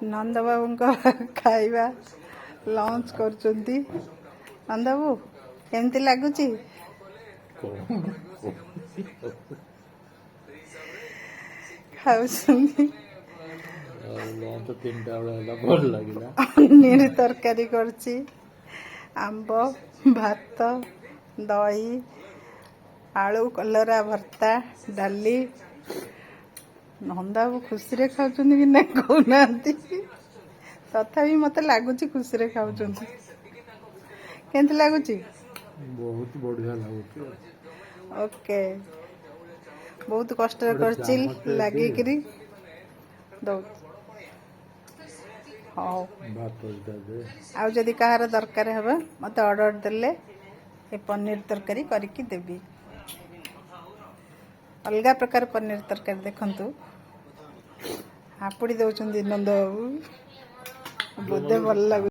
नंद बाबू खाइबा लंच करचंती। नंद बाबू केमती लगुच पनीर तरकारी करची आंब भात दही आलू कलरा भर्ता डाली नंदा बाबू खुशी रे खाऊं कि ना कहना तथापि मत लगुच खुशी रे खाऊं केमती लगुच बहुत बढ़िया लगुच ओके बहुत कष्ट करची लगिकरी दौ हाँ आउ जदि कहार दरकार हे मत ऑर्डर देले ए पनीर तरकारी करके देबी अलग प्रकार पनीर तरकारी देखंतु हापुड़ी दउचंदी नंद बाबू बोधे भल लगु।